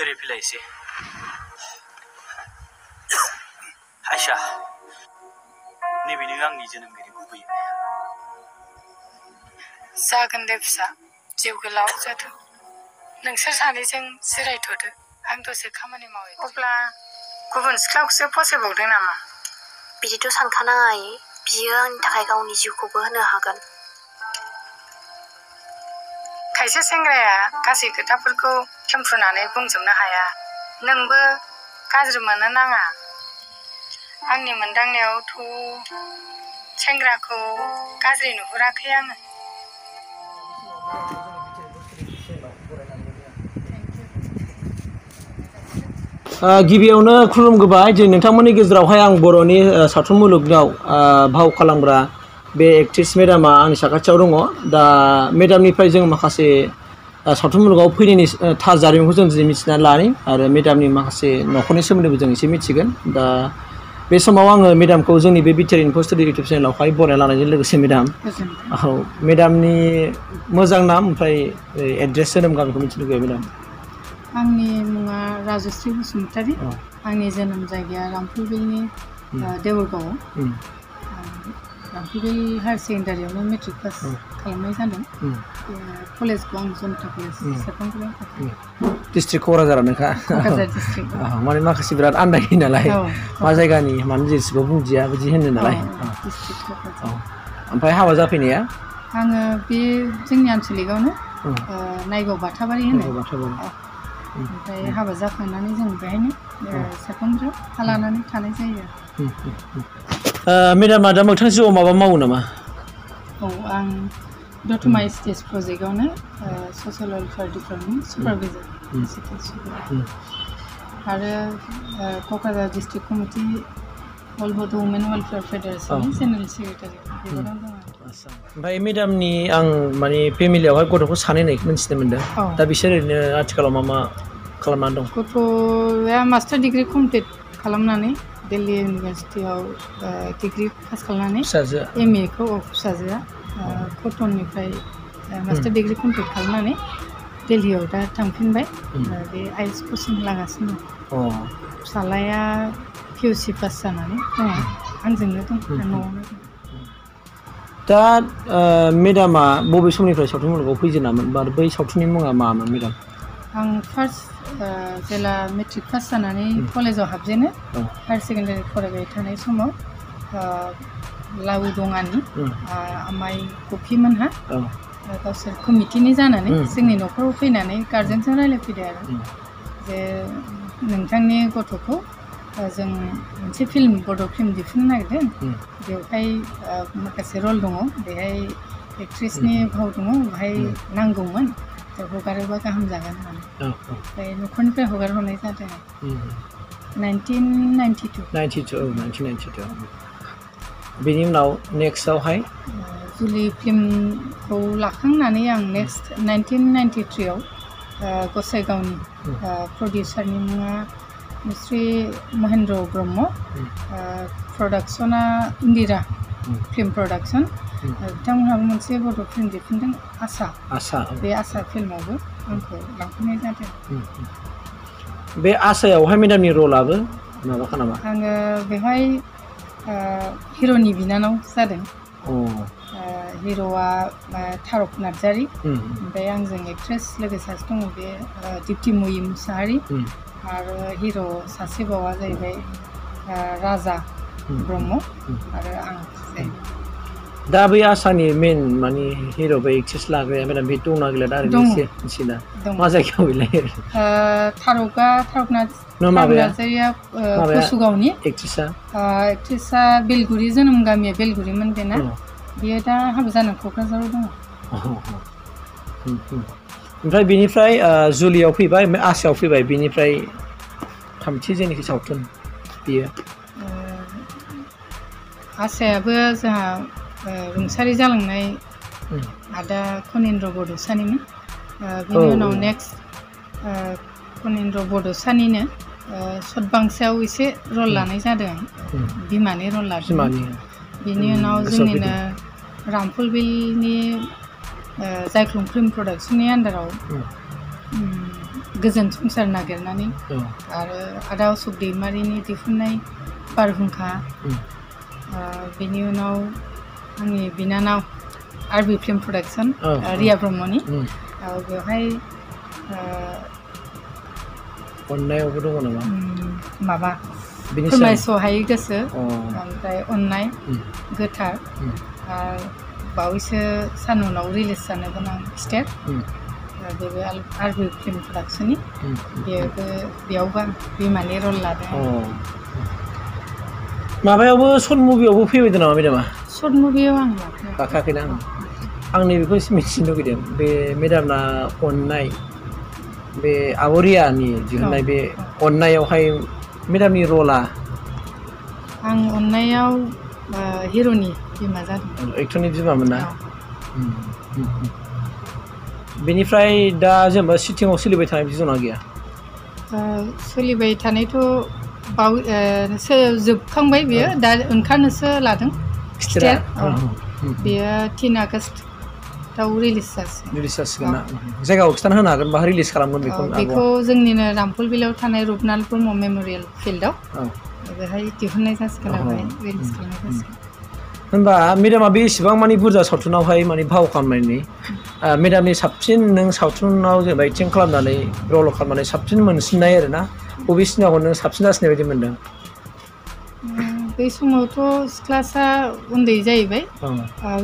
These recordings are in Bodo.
ओरै फैलाय एसे आयशा नैबेनो आंनि जोनोमगिरि गुबै जागोन दे फिसा जिउ गोलाव जाथों नोंसोर सानैजों जिरायथ'दो आं दसे खामानि मावो अब्ला गुबुन सिख्लाखौसो फसायबावदों नामा बिदिथ' सानखानाङा आयै बियो आंनि थाखाय गावनि जिउखौबो होनो हागोन खायसे सेंग्राया गासै खोथाफोरखौ खेमफ्रुनानै बुंजोबनो हाया नोंबो गाज्रि मोननो नाङा आंनि मोनदांनायावथ' सेंग्राखौ गाज्रि नुहुराखै आङो गिबियावनो खुलुमगोबाय जे नोंथांमोननि गेजेरावहाय आं बर'नि सावथुन मुलुगाव भाव खालामग्रा बे एक्ट्रेस मेडामा आंनि साखाथियाव दङ दा मेडामनिफ्राय जों माखासे सावथुन मुलुगाव फैनायनि थार जारिमिनखौ जों दिनै मिथिनानै लानि आरो मेडामनि माखासे न'खरनि सोमोन्दैबो जों एसे मिथिगोन दा बे समाव आङो मेडामखौ जोंनि बे बिटिआर इनफो स्टुडिअ इउटुब चेनेलावहाय बरायना लानायजों लोगोसे मेडाम औ मेडामनि मोजां नाम ओमफ्राय एड्रेस जोनोम गामिखौ मिथिनो लुगैयो मेडाम आंनि मुङा राजश्री बसुमतारी आंनि जोनोम जायगाया रामफलबिलनि देवरगावआव रामफलबिल हायार सेकेन्डारियावनो मेट्रिक पास खालामनाय जादों कलेजखौ आं जनता कलेज सेरफांगुरियाव डिस्ट्रिक्ट क'क्राझारानोखा माने माखासे बिराद आन्दायो नालाय मा जायगानि मानो डिस्ट्रिक्टखौ बुंदिया बिदि होनो नालाय ओमफ्राय हाबा जाफैनाया आङो बे जोंनि आनसलिकआवनो नायगाव बाथाबारि होनो ओमफ्राय हाबा जाखांनानै जों बेहायनो सेरफांगुरियाव हा लानानै थानाय जायो मेडामा दा मोगथां जिउआव माबा मावो नामा औ आं दतमा स्टेज प्रजेक्टआवनो ससियेल वेलफेयार डिपार्टमेन्ट सुपारभाइजार आरो क'क्राझार डिस्ट्रिक्ट कमिटि अल बड' वुमेन वेलफेयार फेडारेसननि जेनेरेल सेक्रेटारि बेफोराव दङ ओमफ्राय मेडामनि आं माने फेमिलियावहाय गथ'खौ सानै होननायखौ मिथिनो मोनदों दा बिसोर ओरैनो आथिखालाव मा खालामनानै दं गथ'आ मास्टार डिग्रि कमप्लिट खालामनानै दिल्ली इउनिभारसिटियाव डिग्रि पास खालामनानै एम ए खौ फिसाजोआ कटननिफ्राय मास्टार डिग्रि कमप्लिट खालामनानै दिल्लीयाव दा थांफिनबाय बे आइएलटिएस कचिं लागासिनो दं फिसालाया पिइउसि पास जानानै दङ आंजोंनो दं न'आवनो दं दा मेडामा बबे समनिफ्राय सावथुन मुलुगाव फैजेनामोन बा बै सावथुननि मुङा मामोन मेडाम आं फार्स्ट जेला मेट्रिक पास जानानै कलेजाव हाबजेनो हायार सेकेन्डारि फरायबाय थानाय समाव लाउदङानि आमाइ गफिमोनहा गावसोर कमिटिनि जानानै जोंनि न'खराव फैनानै गार्जेनजों रायज्लायफैदो आरो जे नोंथांनि गथ'खौ जों मोनसे फिल्म बड' फिल्म दिहुननो नागिरदों बेवहाय माखासे रल दङ बेहाय एक्ट्रेसनि भाव दङ बेहाय नांगौमोन हगारोबा गाहाम जागोन होननानै ओमफ्राय न'खरनिफ्राय हगार हरनाय जादों 1992 बेनि उनाव नेक्स्टआवहाय जुलि फिल्मखौ लाखांनानै आं नेक्स्ट 1993 आव गसाइगावनि प्रडिउसारनि मुङा श्री महेन्द्र ब्रह्म प्रडाक्सना इन्दिरा फिल्म प्रडाक्सन बिथांमोनहाबो मोनसे बड' फिल्म दिहुनदों आसा बे आसा फिल्मावबो आंखौ लांफैनाय जादों बे आसायावहाय मेडामनि रलाबो माबाखा नामा आङो बेवहाय हिर'नि बिनानाव जादों हिर'आ थारक नार्जारि ओमफ्राय आंजों एक्ट्रेस लोगो सासे दङ बे दिप्ति मयि मुसाहारि आरो हिर' सासे बावा जाहैबाय राजा ब्रह्म आरो आं दा बै आसानि मेन माने हिर' बे एक्ट्रेस लाग्राया मेडाम बे दंना गैला दा ओरैनो मिथिना मा जायगायाव गैलायो थारक नार्जारिया कसुगावनि एक्ट्रेसा बेलगुरि जोनोम गामिया बेलगुरिमोन बेना बियो दा हाबा जाना क'क्राझाराव दङ ओमफ्राय बिनिफ्राय जुलियाव फैबाय आसायाव फैबाय बिनिफ्राय थामथि जेनाखि सावथुन बियो आसायाबो जोंहा रुंसारि जालांनाय आदा कनिन्द्र बड'सानिमोन बिनि उनाव नेक्स्ट कनिन्द्र बड'सानिनो सतबांसायाव एसे रल लानाय जादों बिमानि रल लादों बिनि उनाव जोंनिनो रामफलबिलनि जायख्लं फिल्म प्रडाक्सननि आन्दाराव गोजोन संसार नागिरनानै आरो आदा अशोक दैमारिनि दिहुननाय बारहुंखा बेनि उनाव आंनि बिनानाव आरबि फिल्म प्रडाक्सन रिया ब्रह्मनि बेवहाय अननायावबो दङ नामा माबा फोरमायस'हायै गोसो ओमफ्राय अननाय गोथार आरो बावैसो सान उनाव रिलिज जानो गोनां स्टेप बेबो आरबि फिल्म प्रडाक्सननि बेयावबो बिमानि रल लादों माबायावबो शर्ट मुभियावबो फैबायदों नामा मेडामा शर्ट मुभियाव आं गाखाखैना आं नैबेखौ एसे मिथिनो लुगैदों बे मेडामना अननाय बे आबरियानि दिहुननाय बे अननायावहाय मेडामनि रला आं अननायाव हिर'नि बिमा जादों एक्टरनि बिमामोन ना बेनिफ्राय दा जेनेबा सिटिंआव सोलिबाय थानाय बिदि दंना गैया सोलिबाय थानायथ' जोबखांबाय बियो दा ओंखारनोसो लादों स्टेप बेयो 3 आगस्टआव रिलिज जासिगोन ना जायगायाव खिन्थाना होनो हागोन बा रिलिज खालामगोन बेखौ जोंनिनो रामफलबिलाव थानाय रुपनाथ ब्रह्म मेम'रियेल फिल्डआव बेहाय दिहुननाय जासिगोन आरो रिलिज खालामनाय जासिगोन होनबा मेडामा बे इसेबां माने बुरजा सावथुनावहाय माने फाव खालामनायनि मेडामनि साबसिन नों सावथुनाव जेनेबा एक्टिं खालामनानै रल खालामनानै साबसिन मोनसिननाय आरोना बबे सिनेमाखौ नों साबसिन जासिननाय बायदि मोनदों बै समावथ' सिख्लासा उन्दै जाहैबाय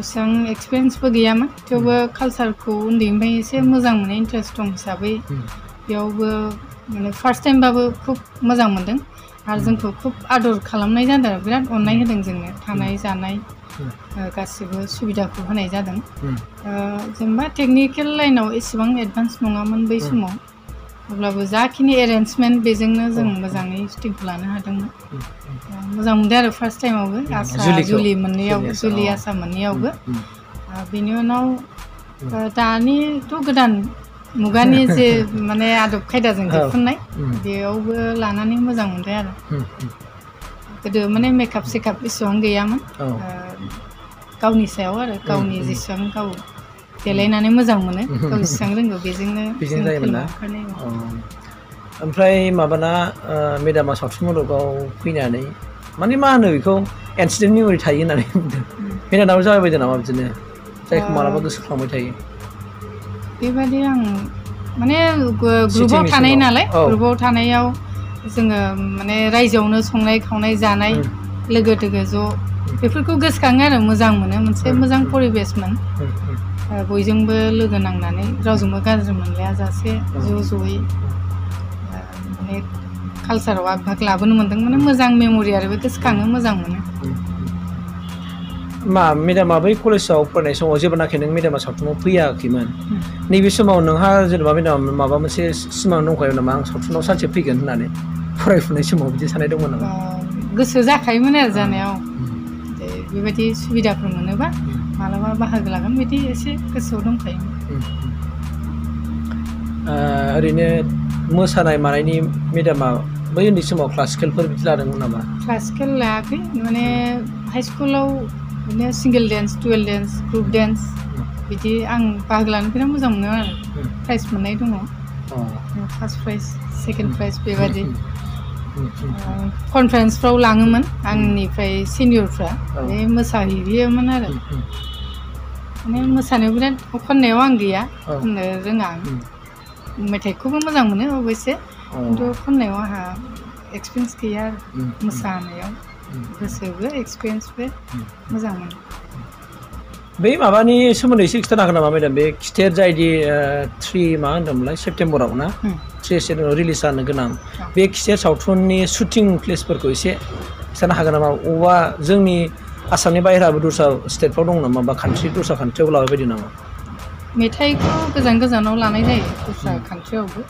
एसेबां एक्सपिरियेन्सबो गैयामोन थेवबो कालसारखौ उन्दैनिफ्राय एसे मोजां मोनो इन्टारेस्ट दं हिसाबै बेयावबो माने फार्स्ट टाइमबाबो खुब मोजां मोनदों आरो जोंखौ खुब आदर खालामनाय जादों बिराद अननाय होदों जोंनो थानाय जानाय गासिबो सुबिदाखौ होनाय जादों जेनेबा टेकनिकेल लाइनाव एसेबां एडभान्स नङामोन बै समाव अब्लाबो जाखिनि एरेन्जमेन्ट बेजोंनो जों मोजाङै शुटिंखौ लानो हादोंमोन मोजां मोनदों आरो फार्स्ट टाइमावबो आसा जुलि मोननैयावबो जुलि आसा मोननैयावबो बेनि उनाव दानिथ' गोदान मुगानि जे माने आदब खायदाजों दिहुननाय बेयावबो लानानै मोजां मोनदों आरो गोदो माने मेकआप सेकआप एसेबां गैयामोन गावनि सायाव आरो गावनि जेसेबां गाव देलायनानै मोजां मोनो गाव जेसेबां रोंगौ बेजोंनो जायोमोन ना ओमफ्राय माबाना मेडामा सावथुन मुलुगाव फैनानै माने मा होनो बेखौ इन्सिडेन्ट मेम'रि थायो होननानै बुंदों मेडामाबो जाबाय बायदों नामा बिदिनो जायखौ मालाबा गोसोखांबाय थायो बेबायदि आं माने ग्रुपाव थानाय नालाय ग्रुपाव थानायाव जोङो माने रायजोआवनो संनाय खावनाय जानाय लोगो दोगो ज' बेफोरखौ गोसोखाङो आरो मोजां मोनो मोनसे मोजां परिबेसमोन बयजोंबो लोगो नांनानै रावजोंबो गाज्रि मोनलाया जासे ज' ज'यै माने कालसाराव आग भाग लाबोनो मोन्दों माने मोजां मेम'रि आरो बे गोसोखाङो मोजां मोनो मा मेडामा बै कलेजाव फरायनाय समाव जेब्लानाखि नों मेडामा सावथुनाव फैयाखैमोन नैबे समाव नोंहा जेनेबा मेडाम माबा मोनसे सिमां दंखायो नामा आं सावथुनाव सानसे फैगोन होननानै फरायफुनाय समाव बिदि साननाय दंमोन नामा गोसो जाखायोमोन आरो जानायाव बेबायदि सुबिदाफोर मोनोबा मालाबा बाहागो लागोन बिदि एसे गोसोआव दंखायोमोन ओरैनो मोसानाय मानायनि मेडामा बै उन्दै समाव क्लासिकेलफोर बिदि लादोंमोन नामा क्लासिकेल लायाखै माने हाइ स्कुलाव बिदिनो single dance duet dance group dance बिदि आं बाहागो लानो बिराद मोजां मोनो आरो प्राइज मोननाय दङ फार्स्ट प्राइज सेकेन्ड प्राइज बेबायदि कनफारेन्सफ्राव लाङोमोन आंनिफ्राय सिनियरफ्रा बे मोसाहैयोमोन आरो माने मोसानायाव बिराद खननायाव आं गैया खननो रोङा मेथाइखौबो मोजां मोनो अबयसे खिन्थु खननायाव आंहा एक्सपिरियेन्स गैया आरो मोसानायाव गोसोबो एक्सपिरियेन्सबो मोजां मोनो बै माबानि सोमोन्दै एसे खिन्थानो हागोन नामा मेडाम बे खिथेर जायदि 3 मा होनदोंमोनलाय सेप्तेम्बराव ना 3 सेप्तेम्बराव रिलिज जानो गोनां बे खिथेर सावथुननि शुटिं प्लेसफोरखौ एसे खिन्थानो हागोन नामा अबा जोंनि आसामनि बाहेराबो दस्रा स्टेटफ्राव दं नामा बा कान्ट्रि दस्रा कान्ट्रियाव लाबाय बायदि नामा मेथाइखौ गोजान गोजानाव लानाय जायो दस्रा कान्ट्रियावबो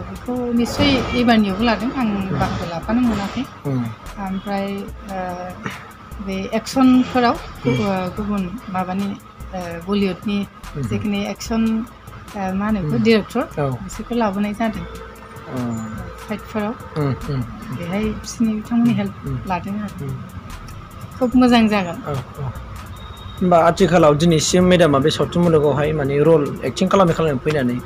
बेखौ निस्सय एबारनियावबो लादों आं बाहागो लाफानो मोनाखै ओमफ्राय बे एक्सनफोराव गुबुन माबानि बलिउडनि जिखिनि एक्सन मा होनो बेखौ डिरेक्टर बिसोरखौ लाबोनाय जादों फाइटफोराव बेहाय बिसोरनि बिथांमोननि हेल्प लादों आरो खुब मोजां जागोन होमबा आथिखालाव दिनैसिम मेडामा बे सावथुन मुलुगावहाय माने रल एक्टिं खालामै फैनानै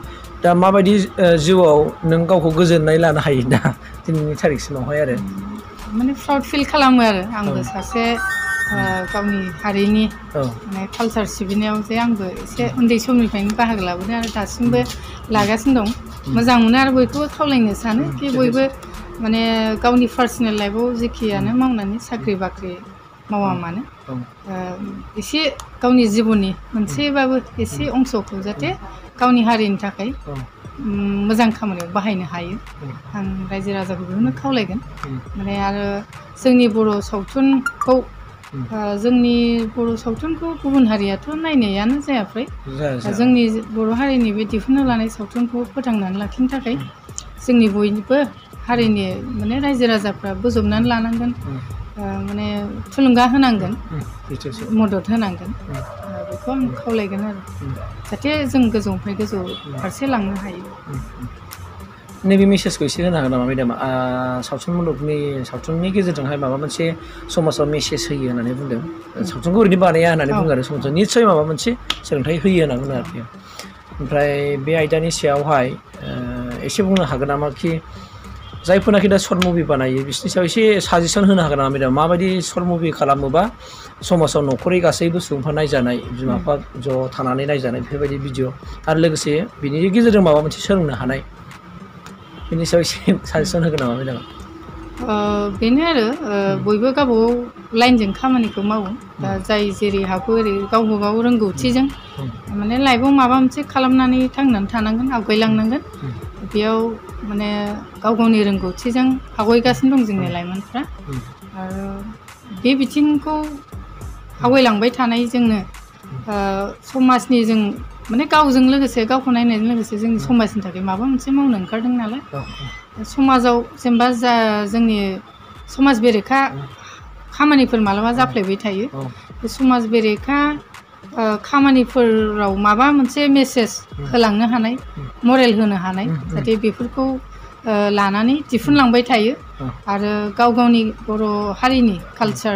दा माबायदि जिउआव नों गावखौ गोजोननाय लानो हायो दा दिनैनि थारिखसिमावहाय आरो माने प्राउड फिल खालामो आरो आंबो सासे गावनि हारिनि माने कालचार सिबिनायाव जे आंबो एसे उन्दै समनिफ्रायनो बाहागो लाबोदों आरो दासिमबो लागासिनो दं मोजां मोनो आरो बयखौबो खावलायनो सानो कि बयबो माने गावनि पार्सनेल लाइफआव जेखियानो मावनानै साख्रि बाख्रि मावा मानो एसे गावनि जिबननि मोनसेबाबो एसे अंशखौ जाहाथे गावनि हारिनि थाखाय मोजां खामानियाव बाहायनो हायो आं रायजो राजाखौ बेखौनो खावलायगोन माने आरो जोंनि बर' सावथुनखौ गुबुन हारियाथ' नायनायानो जाया फ्राय जोंनि बर' हारिनि बे दिहुननो लानाय सावथुनखौ फोथांनानै लाखिनो थाखाय जोंनि बयनिबो हारिनि माने रायजो राजाफ्रा बोजबनानै लानांगोन माने थुलुंगा होनांगोन मदद होनांगोन बेखौ आं खावलायगोन आरो जाहाथे जों गोजौनिफ्राय गोजौ फारसे लांनो हायो नैबे मेसेजखौ एसे होनो हागोन नामा मेडामा सावथुननि गेजेरजोंहाय माबा मोनसे समाजाव मेसेज होयो होननानै बुंदों सावथुनखौ ओरैनो बानाया होननानै बुङो आरो समाजाव निस्सय माबा मोनसे सोलोंथाइ होयो होनना बुङो आरोखि ओमफ्राय बे आयदानि सायावहाय एसे बुंनो हागोन नामा कि जायफोरनाखि दा सर्ट मुभि बानायो बिसोरनि सायाव एसे साजेसन होनो हागोन नामा मेडाम माबायदि सर्ट मुभि खालामोबा समाजाव न'खरनि गासैबो सुबुंफ्रा नायजानाय बिमा बिफा ज' थानानै नायजानाय बेफोरबायदि भिडिअ आरो लोगोसे बिनि गेजेरजों माबा मोनसे सोलोंनो हानाय बिनि सायाव एसे साजेसन होगोन नामा मेडाम बेनो आरो बयबो गावबागाव लाइनजों खामानिखौ मावो दा जाय जेरै हागौ ओरै गावबा गाव रोंगौथिजों माने लाइफआव माबा मोनसे खालामनानै थांनानै थानांगोन आवगायलांनांगोन बेयाव माने गाव गावनि रोंगौथिजों आवगायगासिनो दं जोंनि लाइमोनफ्रा आरो बे बिथिंखौ आवगायलांबाय थानाय जोंनो समाजनि जों माने गावजों लोगोसे गावखौ नायनायजों लोगोसे जोंनि समाजनि थाखाय माबा मोनसे मावनो ओंखारदों नालाय समाजाव जेनेबा जोंनि समाज बेरेखा खामानिफोर मालाबा जाफ्लेबाय थायो बे समाज बेरेखा खामानिफोराव माबा मोनसे मेसेज होलांनो हानाय मरेल होनो हानाय जाहाथे बेफोरखौ लानानै दिहुनलांबाय थायो आरो गाव गावनि बर' हारिनि कालचार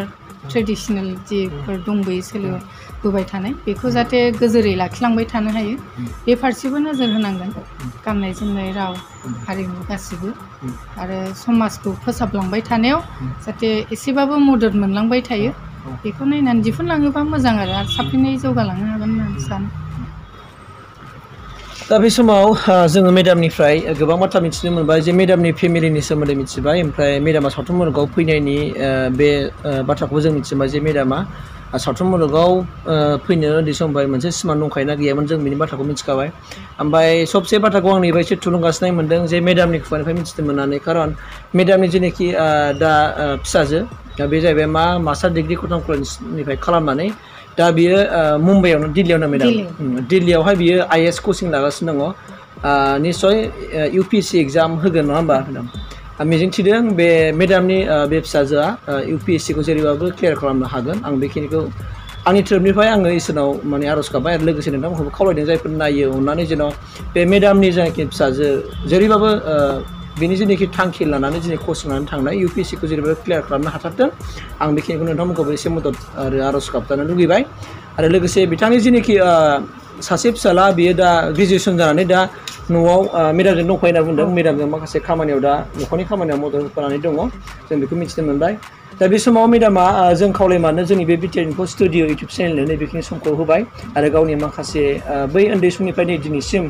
ट्रेडिसनेल जिफोर दंबोयो सोलिबोबाय थानाय बेखौ जाहाथे गोजोरै लाखिलांबाय थानो हायो बे फारसेबो नोजोर होनांगोन गाननाय जोमनाय राव हारिमु गासिबो आरो समाजखौ फोसाबलांबाय थानायाव जाहाथे एसेबाबो मदद मोनलांबाय थायो बेखौ नायनानै दिहुनलाङोबा मोजां आरो साबसिनै जौगालांनो हागोन होननानै सानो दा बे समाव जोङो मेडामनिफ्राय गोबां बाथ्रा मिथिनो मोनबाय जे मेडामनि फेमिलिनि सोमोन्दै मिथिबाय ओमफ्राय मेडामा सावथुन मुलुगाव फैनायनि बे बाथ्राखौबो जों मिथिबाय जे मेडामा सावथुन मुलुगाव फैनो उन्दै समनिफ्राय मोनसे सिमां दंखायोना गैयामोन जों बिनि बाथ्राखौ मिथिखाबाय ओमफ्राय सबसे बाथ्राखौ आंनिफ्राय एसे थुलुंगासिनाय मोनदों जे मेडामनि खुगानिफ्राय मिथिनो मोननानै खारन मेडामनि जेनाखि दा फिसाजो बे जाहैबाय मास्टार डिग्रि कटन कलेजनिफ्राय खालामनानै दा बियो मुम्बाइआवनो दिल्लीयावनो मेडाम दिल्लीयावहाय बियो IAS कचिं लागासिनो दङ निस्सय UPSC एग्जाम होगोन नङा होमबा मेडाम आं मिजिंथिदों बे मेडामनि बे फिसाजोआ UPSCखौ जेरैबाबो क्लियार खालामनो हागोन आं बेखिनिखौ आंनि थोरफनिफ्राय आङो इसोरनाव माने आर'ज गाबबाय आरो लोगोसे नोंथांमोनखौबो खावलायदों जायफोर नायो अननानै जेन' बे मेडामनि जायनाखि फिसाजो जेरैबाबो बिनि जेनाखि थांखि लानानै दिनै कचिं लानानै थांनाय UPSCखौ जेरैबाबो क्लियार खालामनो हाथारथों आं बेखिनिखौ नोंथांमोनखौबो एसे मदद आरो आर'ज गाबजानो लुगैबाय आरो लोगोसे बिथांनि जेनाखि सासे फिसाला बियो दा ग्रेजुवेसन जानानै दा न'आव मेडामजों दंफायो होनना बुंदों मेडामजों माखासे खामानियाव दा न'खरनि खामानियाव मदद होफानानै दङ जों बेखौ मिथिनो मोनबाय दा बे समाव मेडामा जों खावलायमानो जोंनि बे BTN स्टुडिअ इउटुब चेनेलनो नैबेखिनि समखौ होबाय आरो गावनि माखासे बै उन्दै समनिफ्रायनो दिनैसिम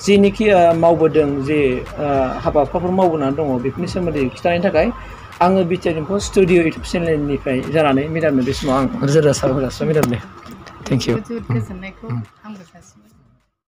जेनिखि मावबोदों जे हाबा हुखाफोर मावबोनानै दङ बेफोरनि सोमोन्दै खिन्थानायनि थाखाय आङो BTN स्टुडिअ इउटुब चेनेलनिफ्राय जानानै मेडामनो बे समाव आं रोजा रोजा साबायखर जासिबाय मेडामनो थेंक इउ जोबोद गोजोननायखौ आंबो जासिबाय